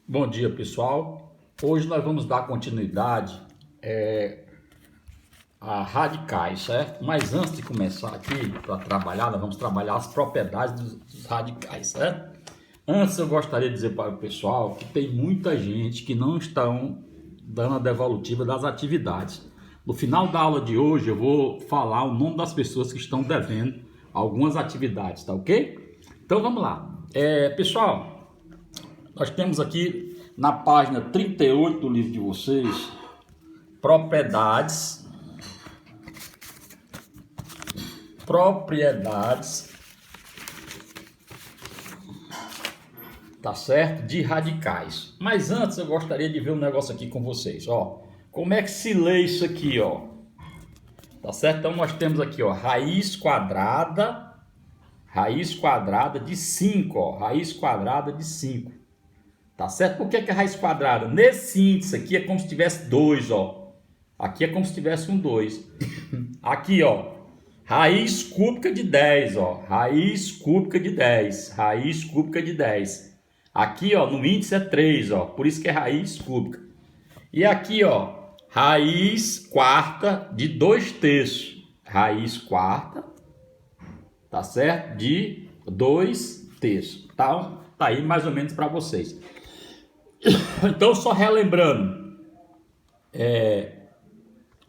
Bom dia, pessoal. Hoje nós vamos dar continuidade a radicais, certo? Mas antes de começar aqui para trabalhar, nós vamos trabalhar as propriedades dos radicais, certo? Antes eu gostaria de dizer para o pessoal que tem muita gente que não estão dando a devolutiva das atividades. No final da aula de hoje eu vou falar o nome das pessoas que estão devendo algumas atividades, tá ok? Então vamos lá. Pessoal, nós temos aqui na página 38 do livro de vocês, propriedades, tá certo? De radicais. Mas antes eu gostaria de ver um negócio aqui com vocês, ó. Como é que se lê isso aqui, ó? Tá certo? Então nós temos aqui, ó, raiz quadrada de 5, ó, raiz quadrada de 5. Tá certo? Por que é raiz quadrada? Nesse índice aqui é como se tivesse 2, ó. Aqui é como se tivesse um 2. Aqui, ó, raiz cúbica de 10, ó. Raiz cúbica de 10. Raiz cúbica de 10. Aqui, ó, no índice é 3, ó. Por isso que é raiz cúbica. E aqui, ó, raiz quarta de 2/3. Raiz quarta, tá certo? De 2/3. Tá aí mais ou menos para vocês. Então, só relembrando,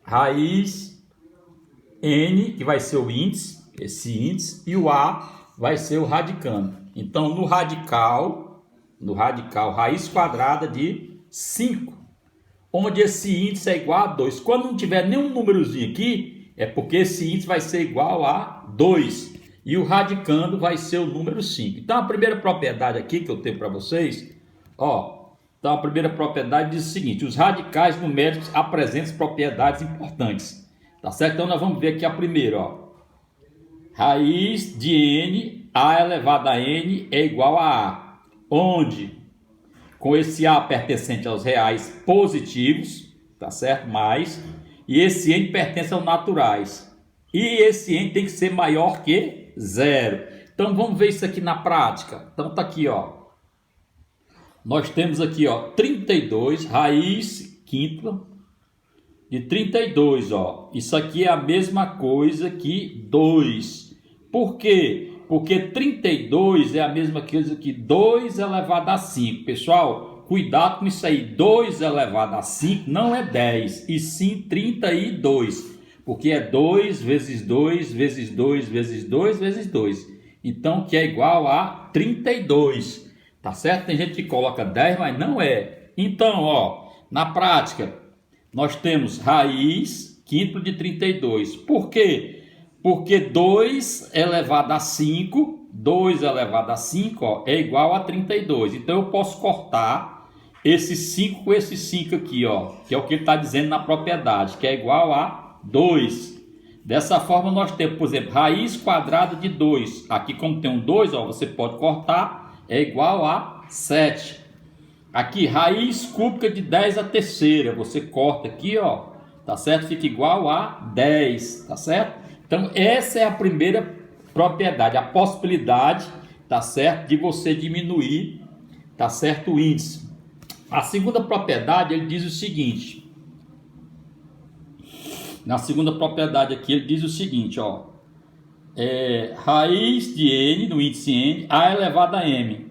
raiz N, que vai ser o índice, esse índice, e o A vai ser o radicando. Então, no radical, raiz quadrada de 5, onde esse índice é igual a 2. Quando não tiver nenhum númerozinho aqui, é porque esse índice vai ser igual a 2. E o radicando vai ser o número 5. Então, a primeira propriedade aqui que eu tenho para vocês, ó. Então, a primeira propriedade diz o seguinte: os radicais numéricos apresentam propriedades importantes. Tá certo? Então, nós vamos ver aqui a primeira, ó. Raiz de n, a elevado a n é igual a a. Onde, com esse a pertencente aos reais positivos, tá certo? Mais, e esse n pertence aos naturais. E esse n tem que ser maior que 0. Então, vamos ver isso aqui na prática. Então, tá aqui, ó. Nós temos aqui, ó, 32, raiz quinta de 32, ó. Isso aqui é a mesma coisa que 2. Por quê? Porque 32 é a mesma coisa que 2 elevado a 5. Pessoal, cuidado com isso aí. 2 elevado a 5 não é 10, e sim 32. Porque é 2 vezes 2 vezes 2 vezes 2 vezes 2. Então, que é igual a 32. Tá certo? Tem gente que coloca 10, mas não é. Então, ó, na prática, nós temos raiz quinto de 32. Por quê? Porque 2 elevado a 5, 2 elevado a 5, ó, é igual a 32. Então, eu posso cortar esse 5 com esse 5 aqui, ó, que é o que ele está dizendo na propriedade, que é igual a 2. Dessa forma, nós temos, por exemplo, raiz quadrada de 2. Aqui, como tem um 2, ó, você pode cortar. É igual a 7. Aqui, raiz cúbica de 10 à terceira. Você corta aqui, ó. Tá certo? Fica igual a 10. Tá certo? Então, essa é a primeira propriedade. A possibilidade, tá certo? De você diminuir, tá certo? O índice. A segunda propriedade, ele diz o seguinte. Na segunda propriedade aqui, ele diz o seguinte, ó. Raiz de n, no índice n, a elevado a m.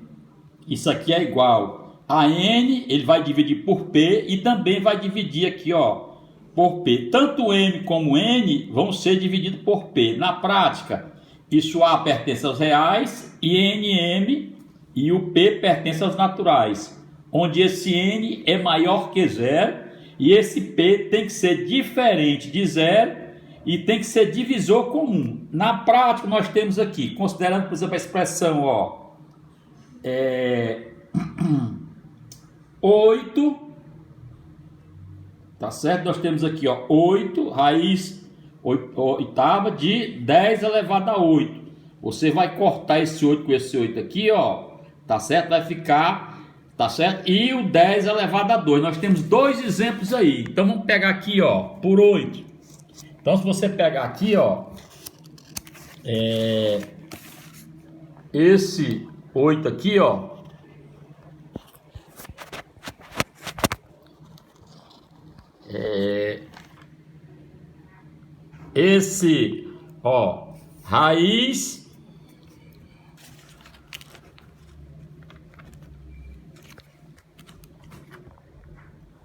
Isso aqui é igual a n, ele vai dividir por p e também vai dividir aqui, ó, por p. Tanto m como n vão ser divididos por p. Na prática, isso a pertence aos reais e nm e o p pertence aos naturais, onde esse n é maior que 0 e esse p tem que ser diferente de 0 e tem que ser divisor comum. Na prática, nós temos aqui, considerando, por exemplo, a expressão, ó, 8, tá certo? Nós temos aqui, ó, 8, raiz oitava de 10 elevado a 8. Você vai cortar esse 8 com esse 8 aqui, ó, tá certo? Vai ficar, tá certo? E o 10 elevado a 2. Nós temos dois exemplos aí. Então, vamos pegar aqui, ó, por 8. Então, se você pegar aqui, ó, esse 8 aqui, ó, esse, ó, raiz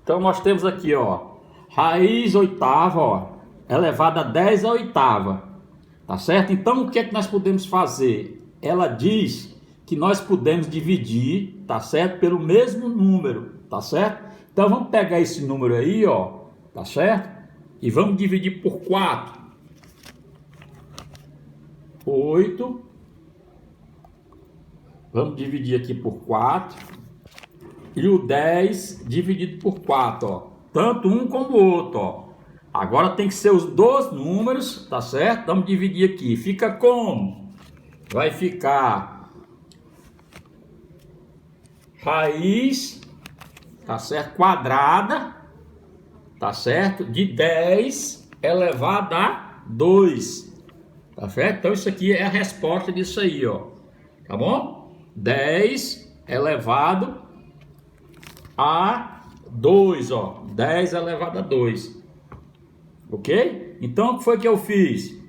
então nós temos aqui, ó, raiz oitava, ó, elevada a 10 à oitava, tá certo? Então o que é que nós podemos fazer? Ela diz que nós podemos dividir, tá certo? Pelo mesmo número, tá certo? Então vamos pegar esse número aí, ó, tá certo? E vamos dividir por 4. 8. Vamos dividir aqui por 4. E o 10 dividido por 4, ó. Tanto um como o outro, ó. Agora tem que ser os dois números, tá certo? Vamos dividir aqui. Fica como? Vai ficar raiz, tá certo? Quadrada, tá certo? De 10 elevado a 2, tá certo? Então isso aqui é a resposta disso aí, ó. Tá bom? 10 elevado a 2, ó. 10 elevado a 2. Ok? Então o que foi que eu fiz?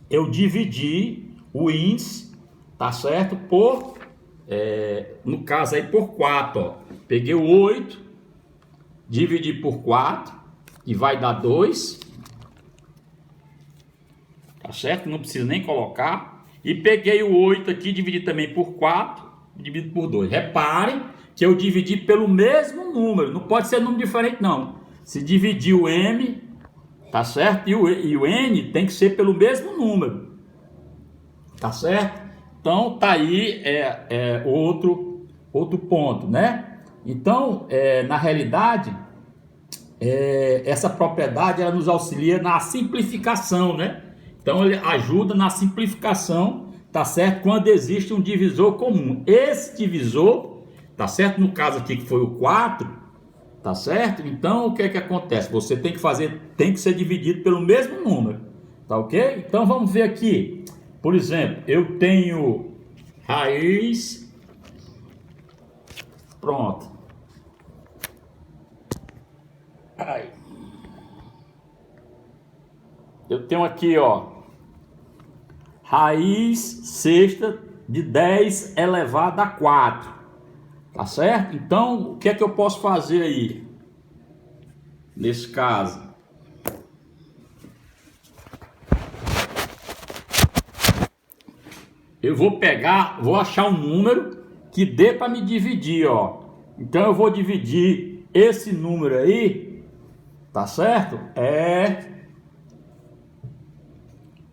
Eu dividi o índice, tá certo? Por, no caso aí por 4, ó. Peguei o 8, dividi por 4, que vai dar 2. Tá certo? Não precisa nem colocar. E peguei o 8 aqui, dividi também por 4, dividido por 2. Reparem que eu dividi pelo mesmo número. Não pode ser número diferente, não. Se dividir o M, tá certo? E o N tem que ser pelo mesmo número. Tá certo? Então, tá aí outro ponto, né? Então, na realidade, essa propriedade ela nos auxilia na simplificação, né? Então, ele ajuda na simplificação, tá certo? Quando existe um divisor comum. Esse divisor, tá certo? No caso aqui que foi o 4, tá certo? Então o que é que acontece? Você tem que ser dividido pelo mesmo número, tá ok? Então vamos ver aqui. Por exemplo, eu tenho raiz, pronto. Ai. Eu tenho aqui, ó, raiz sexta de 10 elevado a 4. Tá certo? Então, o que é que eu posso fazer aí? Nesse caso. Eu vou achar um número que dê para me dividir, ó. Então, eu vou dividir esse número aí, tá certo?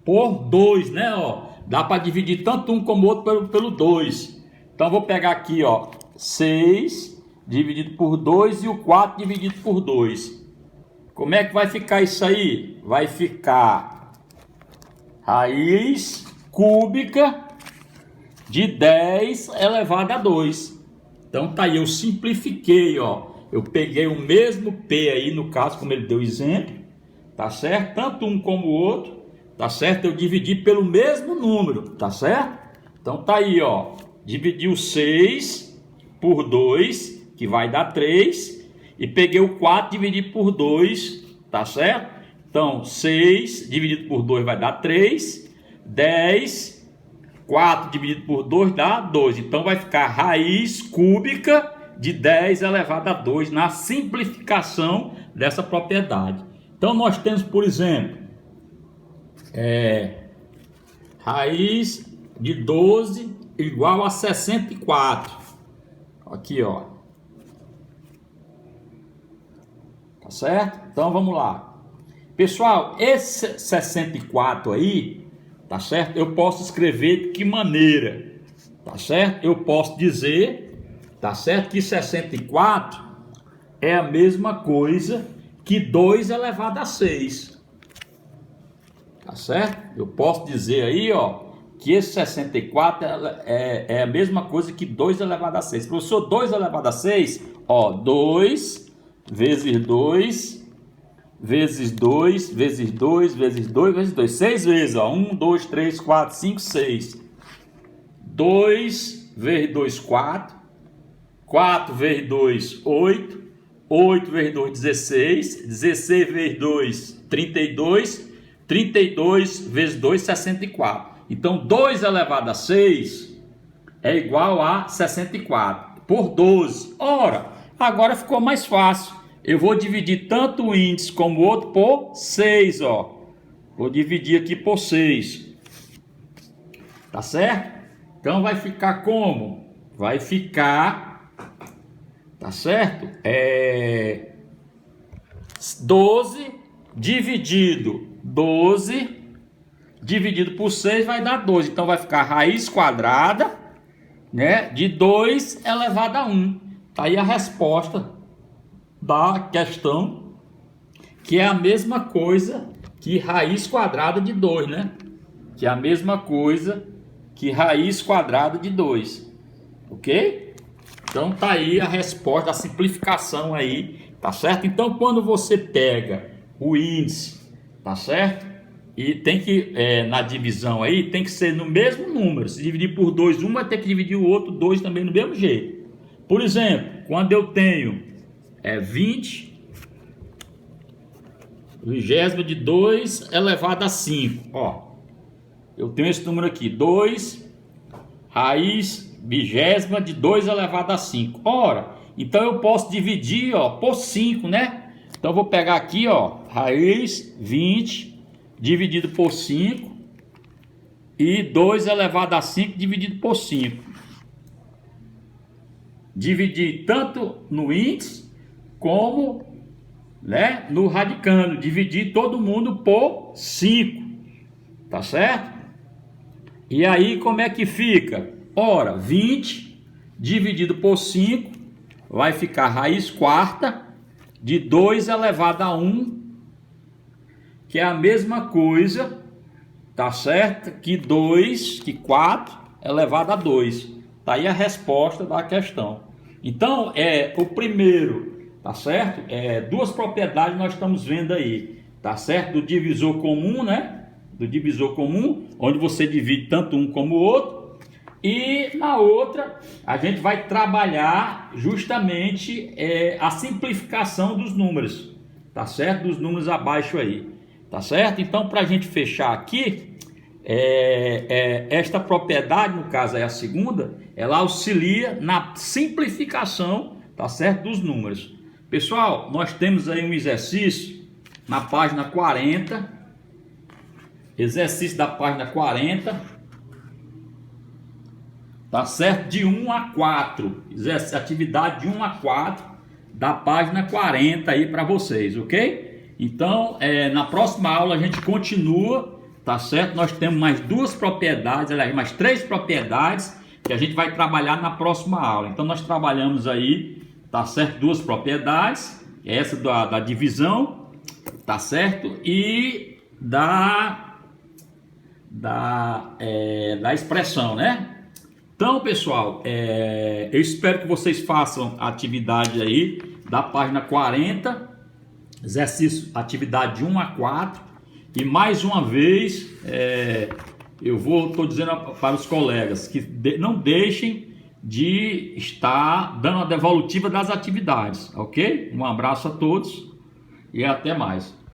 Por 2, né, ó. Dá para dividir tanto um como o outro pelo 2. Então, eu vou pegar aqui, ó. 6 dividido por 2 e o 4 dividido por 2. Como é que vai ficar isso aí? Vai ficar raiz cúbica de 10 elevado a 2. Então tá aí, eu simplifiquei, ó. Eu peguei o mesmo P aí, no caso, como ele deu exemplo, tá certo? Tanto um como o outro, tá certo? Eu dividi pelo mesmo número, tá certo? Então tá aí, ó. Dividi o 6 por 2, que vai dar 3, e peguei o 4 dividido por 2, tá certo? Então, 6 dividido por 2 vai dar 3, 10, 4 dividido por 2 dá 2. Então, vai ficar raiz cúbica de 10 elevado a 2 na simplificação dessa propriedade. Então, nós temos, por exemplo, raiz de 12 igual a 64. Aqui, ó. Tá certo? Então vamos lá. Pessoal, esse 64 aí, tá certo? Eu posso escrever de que maneira? Tá certo? Eu posso dizer, tá certo? Que 64 é a mesma coisa que 2 elevado a 6. Tá certo? Eu posso dizer aí, ó, que esse 64 é a mesma coisa que 2 elevado a 6. Professor, 2 elevado a 6, ó, 2 vezes 2, vezes 2, vezes 2, vezes 2, vezes 2. 6 vezes, ó, 1, 2, 3, 4, 5, 6. 2 vezes 2, 4. 4 vezes 2, 8. 8 vezes 2, 16. 16 vezes 2, 32. 32 vezes 2, 64. Então, 2 elevado a 6 é igual a 64 por 12. Ora, agora ficou mais fácil. Eu vou dividir tanto o índice como o outro por 6, ó. Vou dividir aqui por 6. Tá certo? Então vai ficar como? Vai ficar, tá certo? 12 dividido por 6 vai dar 12. Então vai ficar raiz quadrada, né, de 2 elevado a 1. Tá aí a resposta da questão, que é a mesma coisa que raiz quadrada de 2, né? Que é a mesma coisa que raiz quadrada de 2. Ok? Então tá aí a resposta, a simplificação aí, tá certo? Então quando você pega o índice, tá certo? E tem que, na divisão aí, tem que ser no mesmo número. Se dividir por 2, um vai ter que dividir o outro 2 também no mesmo jeito. Por exemplo, quando eu tenho 20 vigésima de 2 elevado a 5. Ó, eu tenho esse número aqui, 2 raiz vigésima de 2 elevado a 5. Ora, então eu posso dividir, ó, por 5, né? Então eu vou pegar aqui, ó, raiz 20 dividido por 5 e 2 elevado a 5 dividido por 5. Dividir tanto no índice como, né, no radicando. Dividir todo mundo por 5. Tá certo? E aí como é que fica? Ora, 20 dividido por 5 vai ficar raiz quarta de 2 elevado a 1, que é a mesma coisa, tá certo? Que 4 elevado a 2. Tá aí a resposta da questão. Então, o primeiro, tá certo? Duas propriedades nós estamos vendo aí, tá certo? Do divisor comum, né? Do divisor comum, onde você divide tanto um como o outro. E na outra, a gente vai trabalhar justamente a simplificação dos números, tá certo? Dos números abaixo aí, tá certo? Então, para a gente fechar aqui, esta propriedade, no caso é a segunda, ela auxilia na simplificação, tá certo? Dos números. Pessoal, nós temos aí um exercício na página 40, exercício da página 40, tá certo? De 1 a 4, atividade de 1 a 4 da página 40 aí para vocês, ok? Então, na próxima aula a gente continua, tá certo? Nós temos mais duas propriedades, aliás, mais 3 propriedades que a gente vai trabalhar na próxima aula. Então, nós trabalhamos aí, tá certo? 2 propriedades, essa da divisão, tá certo? E da expressão, né? Então, pessoal, eu espero que vocês façam a atividade aí da página 40, exercício, atividade de 1 a 4. E mais uma vez, estou dizendo para os colegas que não deixem de estar dando a devolutiva das atividades, ok? Um abraço a todos e até mais.